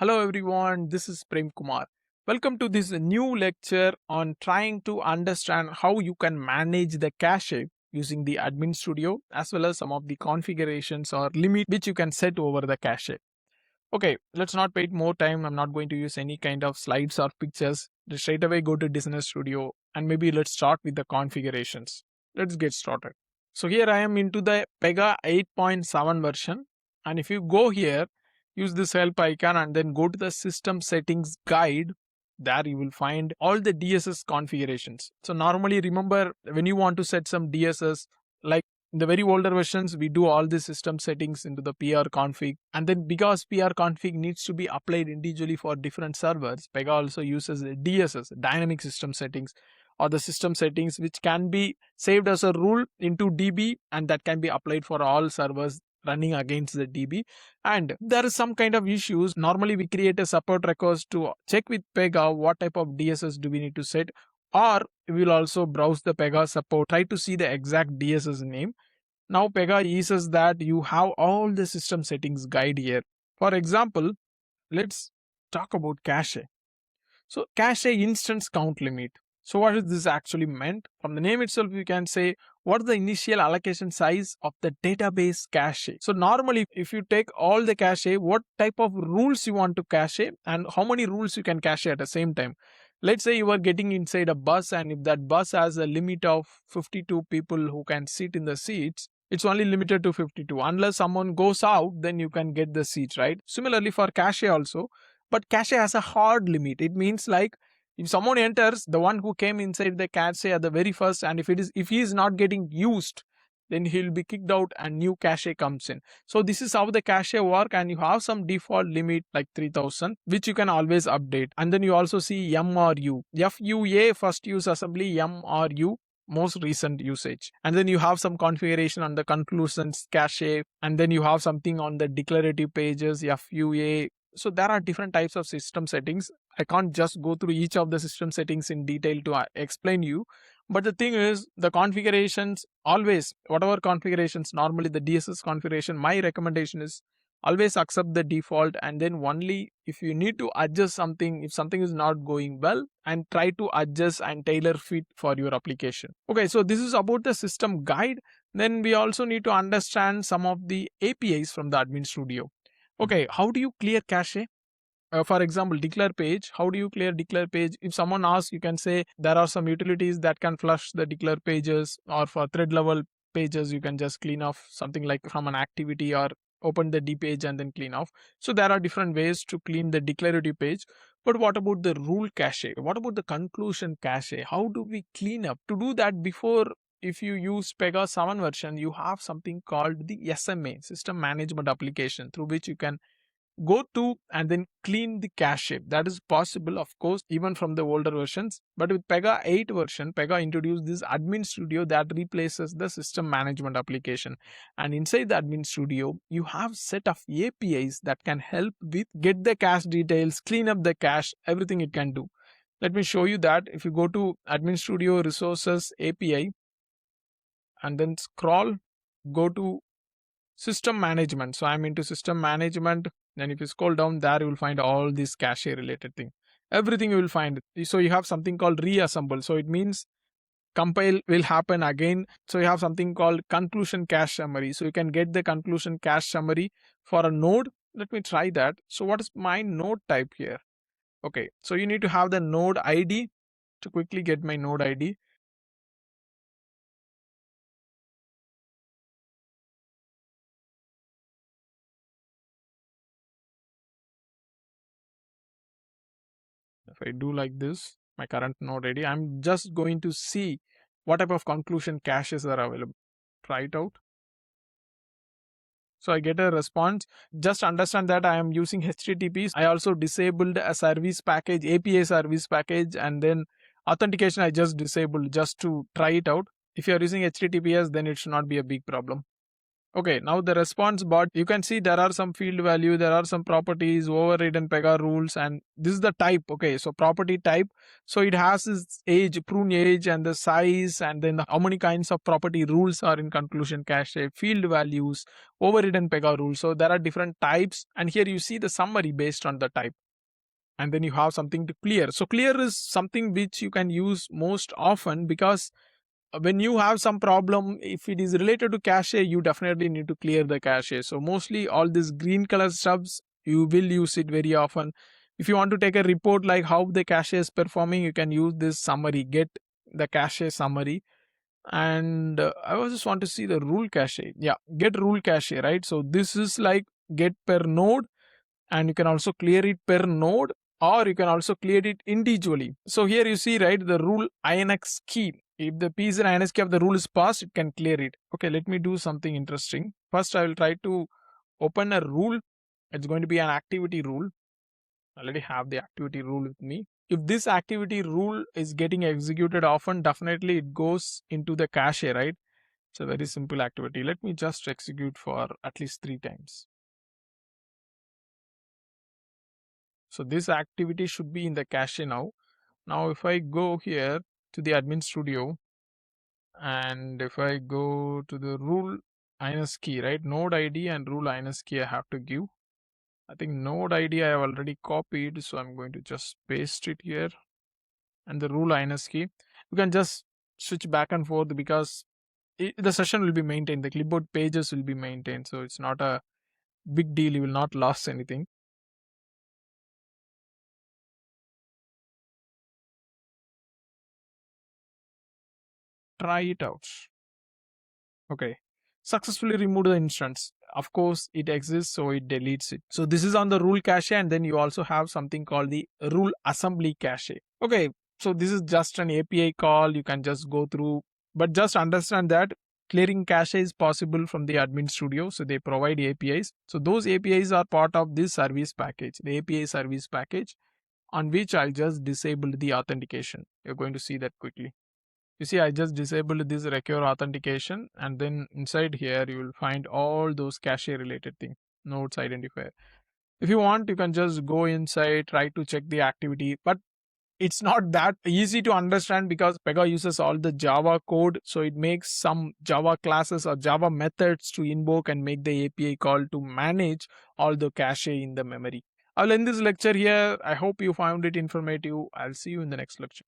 Hello everyone, this is Prem Kumar. Welcome to this new lecture on trying to understand how you can manage the cache using the admin studio as well as some of the configurations or limit which you can set over the cache. Okay, let's not wait more time. I'm not going to use any kind of slides or pictures. Just straight away go to Business Studio and maybe let's start with the configurations. Let's get started. So here I am into the Pega 8.7 version, and if you go here, use this help icon and then go to the system settings guide. There you will find all the DSS configurations. So normally remember when you want to set some DSS, like in the very older versions, we do all the system settings into the PR config, and then because PR config needs to be applied individually for different servers, Pega also uses DSS, dynamic system settings, or the system settings which can be saved as a rule into DB and that can be applied for all servers running against the DB. And there is some kind of issues. Normally we create a support request to check with Pega what type of DSS do we need to set, or we will also browse the Pega support, try to see the exact DSS name. Now Pega uses that you have all the system settings guide here. For example, let's talk about cache. So cache instance count limit. So what is this actually meant? From the name itself, you can say what is the initial allocation size of the database cache. So normally, if you take all the cache, what type of rules you want to cache and how many rules you can cache at the same time. Let's say you are getting inside a bus, and if that bus has a limit of 52 people who can sit in the seats, it's only limited to 52. Unless someone goes out, then you can get the seats, right? Similarly for cache also, but cache has a hard limit. It means like if someone enters, the one who came inside the cache at the very first, and if he is not getting used, then he'll be kicked out and new cache comes in. So this is how the cache work, and you have some default limit like 3000 which you can always update. And then you also see MRU, FUA first use assembly, MRU most recent usage, and then you have some configuration on the conclusions cache, and then you have something on the declarative pages, FUA. So there are different types of system settings. I can't just go through each of the system settings in detail to explain you. But the thing is, the configurations always, whatever configurations, normally the DSS configuration, my recommendation is always accept the default, and then only if you need to adjust something, if something is not going well, and try to adjust and tailor fit for your application. Okay, so this is about the system guide. Then we also need to understand some of the APIs from the admin studio. Okay, how do you clear cache? For example, declare page. How do you clear declare page? If someone asks, you can say there are some utilities that can flush the declare pages, or for thread level pages, you can just clean off something like from an activity, or open the D page and then clean off. So there are different ways to clean the declarative page. But what about the rule cache? What about the conclusion cache? How do we clean up? To do that, before, if you use Pega 7 version, you have something called the SMA, System Management Application, through which you can go to and then clean the cache. That is possible, of course, even from the older versions. But with Pega 8 version, Pega introduced this admin studio that replaces the system management application. And inside the admin studio, you have set of APIs that can help with get the cache details, clean up the cache, everything it can do. Let me show you that. If you go to admin studio resources API and then scroll, go to system management. So I'm into system management. Then if you scroll down, there you will find all these cache related thing. Everything you will find. So you have something called reassemble. So it means compile will happen again. So you have something called conclusion cache summary. So you can get the conclusion cache summary for a node. Let me try that. So what is my node type here? Okay, so you need to have the node ID to quickly get my node ID. If I do like this, my current node ID, I'm just going to see what type of conclusion caches are available. Try it out. So I get a response. Just understand that I am using HTTPs. I also disabled a service package, API service package, and then authentication I just disabled just to try it out. If you are using HTTPS, then it should not be a big problem. Okay, now the response bot, you can see there are some field value, there are some properties, overridden Pega rules, and this is the type. Okay, so property type. So it has its age, prune age, and the size, and then how many kinds of property rules are in conclusion cache, field values, overridden Pega rules. So there are different types, and here you see the summary based on the type. And then you have something to clear. So clear is something which you can use most often, because when you have some problem, if it is related to cache, you definitely need to clear the cache. So mostly all these green color stubs, you will use it very often. If you want to take a report like how the cache is performing, you can use this summary, get the cache summary. And I was just want to see the rule cache. Yeah, get rule cache, right? So this is like get per node, and you can also clear it per node, or you can also clear it individually. So here you see, right, the rule INX key. If the piece in INX key of the rule is passed, it can clear it. Okay, let me do something interesting. First, I will try to open a rule. It's going to be an activity rule. I already have the activity rule with me. If this activity rule is getting executed often, definitely it goes into the cache, right? It's a very simple activity. Let me just execute for at least 3 times. So this activity should be in the cache now. Now if I go here to the admin studio, and if I go to the rule INS key, right, node ID and rule INS key I have to give. I think node ID I have already copied, so I'm going to just paste it here. And the rule INS key, you can just switch back and forth, because the session will be maintained, the clipboard pages will be maintained, so it's not a big deal, you will not lose anything. Try it out. Okay, successfully removed the instance. Of course it exists, so it deletes it. So this is on the rule cache, and then you also have something called the rule assembly cache. Okay, so this is just an API call, you can just go through, but just understand that clearing cache is possible from the admin studio. So they provide APIs, so those APIs are part of this service package, the API service package, on which I'll just disable the authentication. You're going to see that quickly. You see, I just disabled this recur authentication, and then inside here you will find all those cache related things, nodes identifier. If you want, you can just go inside, try to check the activity, but it's not that easy to understand, because Pega uses all the Java code, so it makes some Java classes or Java methods to invoke and make the API call to manage all the cache in the memory. I'll end this lecture here. I hope you found it informative. I'll see you in the next lecture.